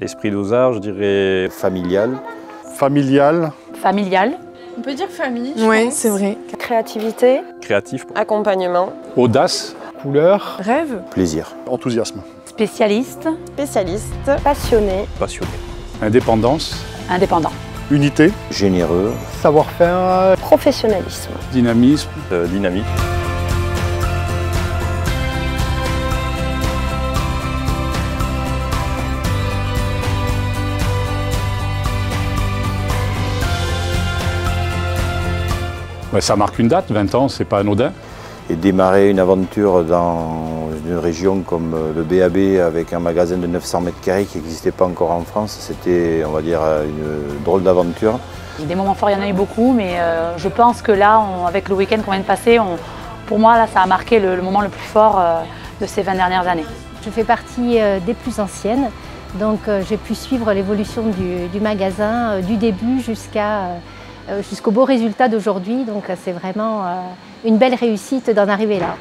L'esprit d'Ozar, je dirais Familial. Familial. Familial. On peut dire famille, Oui, c'est vrai. Créativité. créatif. Accompagnement. Audace. Couleur. Rêve. Plaisir. Enthousiasme. Spécialiste. Spécialiste. Passionné. Passionné. Indépendance. Indépendant. Unité. Généreux. Savoir-faire. Professionnalisme. Dynamisme. Dynamique. Ça marque une date, 20 ans, c'est pas anodin. Et démarrer une aventure dans une région comme le BAB avec un magasin de 900 mètres carrés qui n'existait pas encore en France, c'était, on va dire, une drôle d'aventure. Des moments forts, il y en a eu beaucoup, mais je pense que là, avec le week-end qu'on vient de passer, pour moi, là, ça a marqué le moment le plus fort de ces 20 dernières années. Je fais partie des plus anciennes, donc j'ai pu suivre l'évolution du magasin du début jusqu'au beau résultat d'aujourd'hui, donc c'est vraiment une belle réussite d'en arriver là.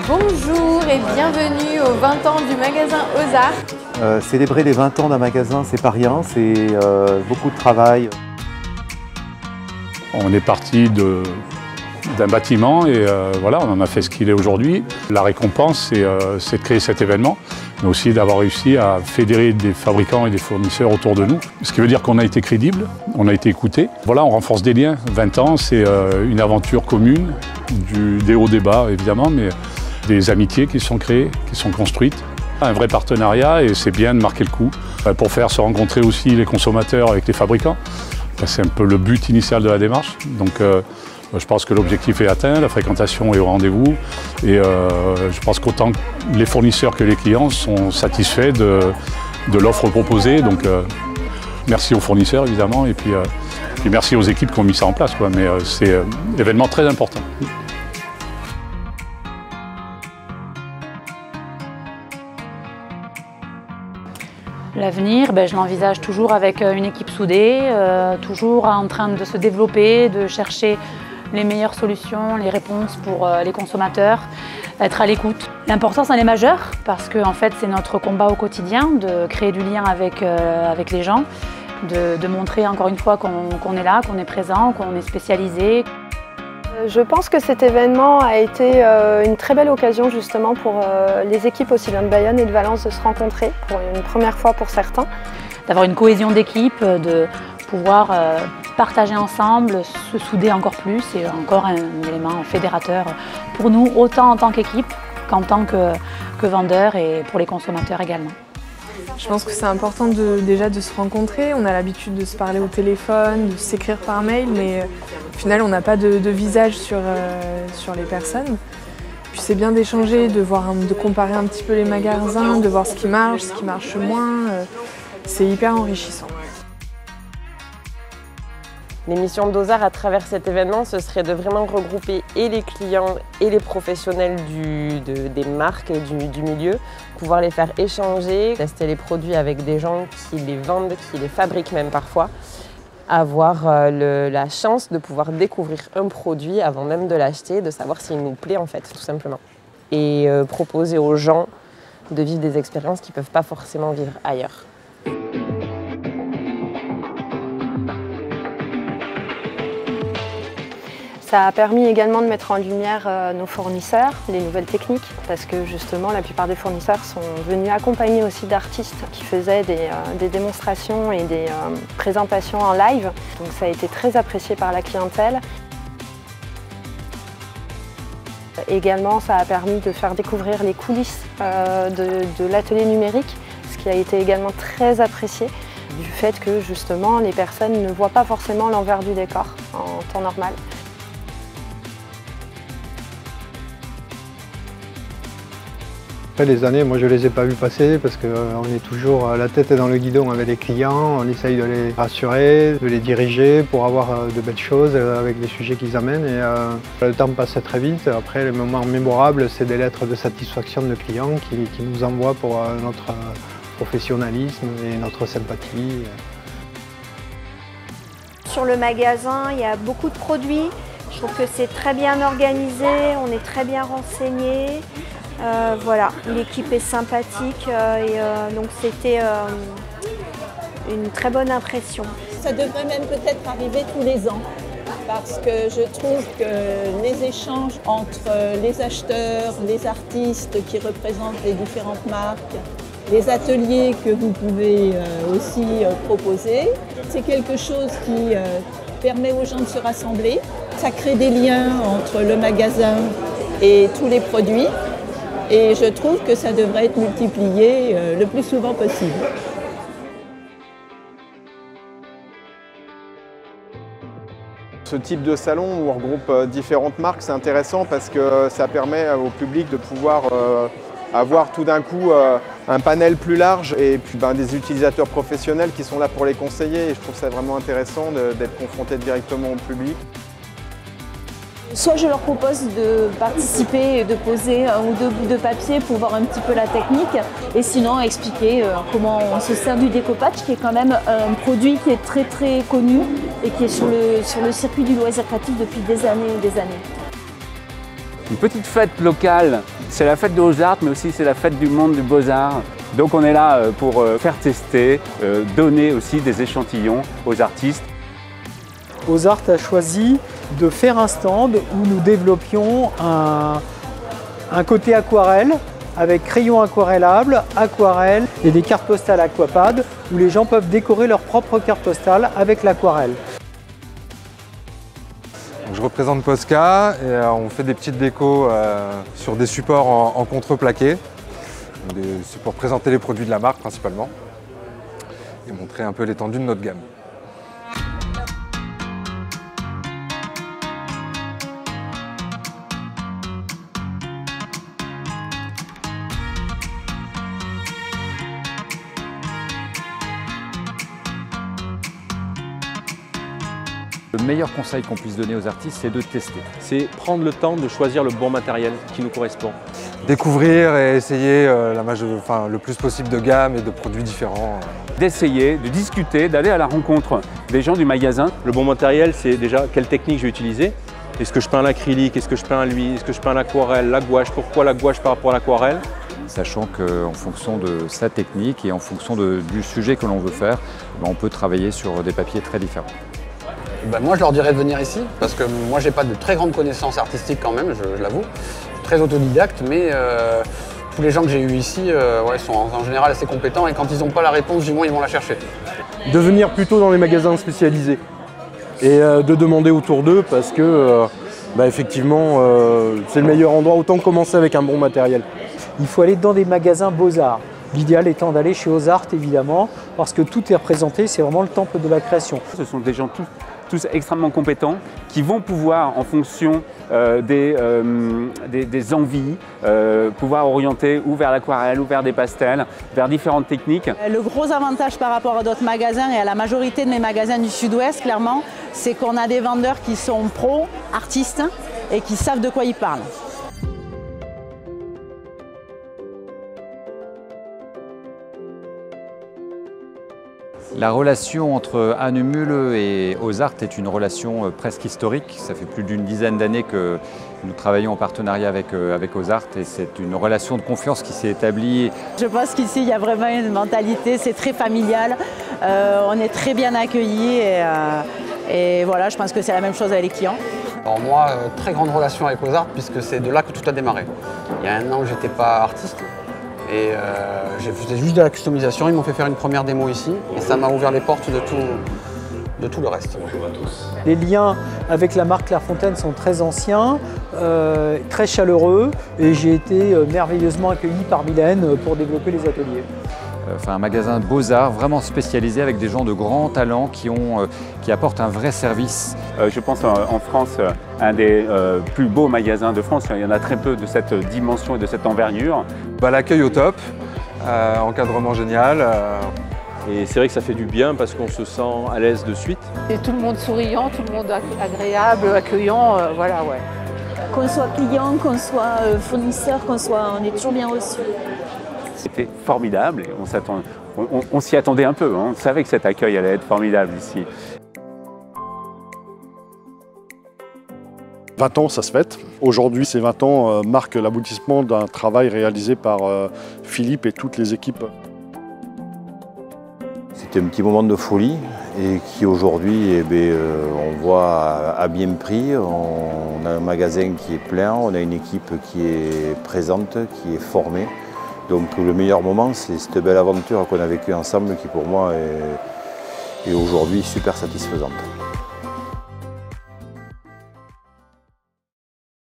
Bonjour et bienvenue aux 20 ans du magasin Ozar. Célébrer les 20 ans d'un magasin, c'est pas rien, c'est beaucoup de travail. On est parti d'un bâtiment et voilà, on en a fait ce qu'il est aujourd'hui. La récompense, c'est de créer cet événement, mais aussi d'avoir réussi à fédérer des fabricants et des fournisseurs autour de nous. Ce qui veut dire qu'on a été crédible, on a été écouté. Voilà, on renforce des liens. 20 ans, c'est une aventure commune, des hauts débats évidemment, mais des amitiés qui sont créées, qui sont construites. Un vrai partenariat et c'est bien de marquer le coup pour faire se rencontrer aussi les consommateurs avec les fabricants. C'est un peu le but initial de la démarche. Donc, je pense que l'objectif est atteint, la fréquentation est au rendez-vous et je pense qu'autant les fournisseurs que les clients sont satisfaits de l'offre proposée. Donc merci aux fournisseurs évidemment et puis merci aux équipes qui ont mis ça en place, quoi. Mais c'est un événement très important. L'avenir, je l'envisage toujours avec une équipe soudée, toujours en train de se développer, de chercher les meilleures solutions, les réponses pour les consommateurs, être à l'écoute. L'importance, elle est majeure parce que en fait, c'est notre combat au quotidien de créer du lien avec les gens, de montrer encore une fois qu'on est là, qu'on est présent, qu'on est spécialisé. Je pense que cet événement a été une très belle occasion justement pour les équipes aussi bien de Bayonne et de Valence de se rencontrer pour une première fois pour certains. D'avoir une cohésion d'équipe, de pouvoir partager ensemble, se souder encore plus et encore un élément fédérateur pour nous, autant en tant qu'équipe qu'en tant que vendeur et pour les consommateurs également. Je pense que c'est important déjà de se rencontrer. On a l'habitude de se parler au téléphone, de s'écrire par mail, mais au final, on n'a pas de visage sur les personnes. Puis c'est bien d'échanger, de comparer un petit peu les magasins, de voir ce qui marche moins. C'est hyper enrichissant. Les missions d'Ozar à travers cet événement, ce serait de vraiment regrouper et les clients et les professionnels des marques et du milieu, pouvoir les faire échanger, tester les produits avec des gens qui les vendent, qui les fabriquent même parfois, avoir la chance de pouvoir découvrir un produit avant même de l'acheter, de savoir s'il nous plaît en fait, tout simplement. Et proposer aux gens de vivre des expériences qu'ils ne peuvent pas forcément vivre ailleurs. Ça a permis également de mettre en lumière nos fournisseurs, les nouvelles techniques, parce que justement la plupart des fournisseurs sont venus accompagner aussi d'artistes qui faisaient des démonstrations et des présentations en live. Donc ça a été très apprécié par la clientèle. Également, ça a permis de faire découvrir les coulisses de l'atelier numérique, ce qui a été également très apprécié du fait que justement les personnes ne voient pas forcément l'envers du décor en temps normal. Après les années, moi je les ai pas vus passer parce qu'on est toujours la tête dans le guidon avec les clients, on essaye de les rassurer, de les diriger pour avoir de belles choses avec les sujets qu'ils amènent et le temps passe très vite. Après les moments mémorables, c'est des lettres de satisfaction de clients qui nous envoient pour notre professionnalisme et notre sympathie. Sur le magasin, il y a beaucoup de produits. Je trouve que c'est très bien organisé, on est très bien renseigné. Voilà, l'équipe est sympathique et donc c'était une très bonne impression. Ça devrait même peut-être arriver tous les ans, parce que je trouve que les échanges entre les acheteurs, les artistes qui représentent les différentes marques, les ateliers que vous pouvez aussi proposer, c'est quelque chose qui permet aux gens de se rassembler. Ça crée des liens entre le magasin et tous les produits. Et je trouve que ça devrait être multiplié le plus souvent possible. Ce type de salon où on regroupe différentes marques, c'est intéressant parce que ça permet au public de pouvoir avoir tout d'un coup un panel plus large et puis des utilisateurs professionnels qui sont là pour les conseiller. Et je trouve ça vraiment intéressant d'être confronté directement au public. Soit je leur propose de participer et de poser un ou deux bouts de papier pour voir un petit peu la technique, et sinon expliquer comment on se sert du découpage, qui est quand même un produit qui est très très connu et qui est sur le circuit du loisir créatif depuis des années et des années. Une petite fête locale, c'est la fête de Ozart, mais aussi c'est la fête du monde du Beaux-Arts. Donc on est là pour faire tester, donner aussi des échantillons aux artistes. Ozart a choisi de faire un stand où nous développions un côté aquarelle avec crayons aquarellables, aquarelles et des cartes postales Aquapad où les gens peuvent décorer leur propre carte postale avec l'aquarelle. Je représente Posca et on fait des petites décos sur des supports en contreplaqué. C'est pour présenter les produits de la marque principalement et montrer un peu l'étendue de notre gamme. Le meilleur conseil qu'on puisse donner aux artistes, c'est de tester. C'est prendre le temps de choisir le bon matériel qui nous correspond. Découvrir et essayer le plus possible de gammes et de produits différents. D'essayer, de discuter, d'aller à la rencontre des gens du magasin. Le bon matériel, c'est déjà quelle technique je vais utiliser. Est-ce que je peins à l'acrylique, est-ce que je peins à l'huile, est-ce que je peins à l'aquarelle, la gouache, pourquoi la gouache par rapport à l'aquarelle? Sachant qu'en fonction de sa technique et en fonction du sujet que l'on veut faire, on peut travailler sur des papiers très différents. Moi, je leur dirais de venir ici, parce que moi, j'ai pas de très grandes connaissances artistiques quand même, je l'avoue. Je suis très autodidacte, mais tous les gens que j'ai eus ici sont en général assez compétents et quand ils n'ont pas la réponse, du moins, ils vont la chercher. De venir plutôt dans les magasins spécialisés et de demander autour d'eux parce que, effectivement, c'est le meilleur endroit, autant commencer avec un bon matériel. Il faut aller dans des magasins Beaux-Arts. L'idéal étant d'aller chez Ozart, évidemment, parce que tout est représenté, c'est vraiment le temple de la création. Ce sont des gens tous extrêmement compétents qui vont pouvoir, en fonction des envies, pouvoir orienter ou vers l'aquarelle ou vers des pastels, vers différentes techniques. Le gros avantage par rapport à d'autres magasins et à la majorité de mes magasins du Sud-Ouest, clairement, c'est qu'on a des vendeurs qui sont pros, artistes et qui savent de quoi ils parlent. La relation entre Annemühle et Ozart est une relation presque historique. Ça fait plus d'une dizaine d'années que nous travaillons en partenariat avec Ozart et c'est une relation de confiance qui s'est établie. Je pense qu'ici, il y a vraiment une mentalité, c'est très familial. On est très bien accueillis et voilà, je pense que c'est la même chose avec les clients. Alors moi, très grande relation avec Ozart puisque c'est de là que tout a démarré. Il y a un an, je n'étais pas artiste. Et j'ai fait juste de la customisation, ils m'ont fait faire une première démo ici et ça m'a ouvert les portes de tout le reste. Les liens avec la marque Clairefontaine sont très anciens, très chaleureux et j'ai été merveilleusement accueilli par Mylène pour développer les ateliers. Un magasin de beaux-arts vraiment spécialisé avec des gens de grands talents qui apportent un vrai service. Je pense en France, un des plus beaux magasins de France, il y en a très peu de cette dimension et de cette envergure. L'accueil au top, encadrement génial. Et c'est vrai que ça fait du bien parce qu'on se sent à l'aise de suite. Et tout le monde souriant, tout le monde agréable, accueillant, voilà, ouais. Qu'on soit client, qu'on soit fournisseur, on est toujours bien reçu. C'était formidable, on s'y attendait un peu, hein. On savait que cet accueil allait être formidable ici. 20 ans, ça se fête. Aujourd'hui, ces 20 ans marquent l'aboutissement d'un travail réalisé par Philippe et toutes les équipes. C'était un petit moment de folie et qui aujourd'hui, on voit à bien pris. On a un magasin qui est plein, on a une équipe qui est présente, qui est formée. Donc le meilleur moment, c'est cette belle aventure qu'on a vécue ensemble qui pour moi est aujourd'hui super satisfaisante.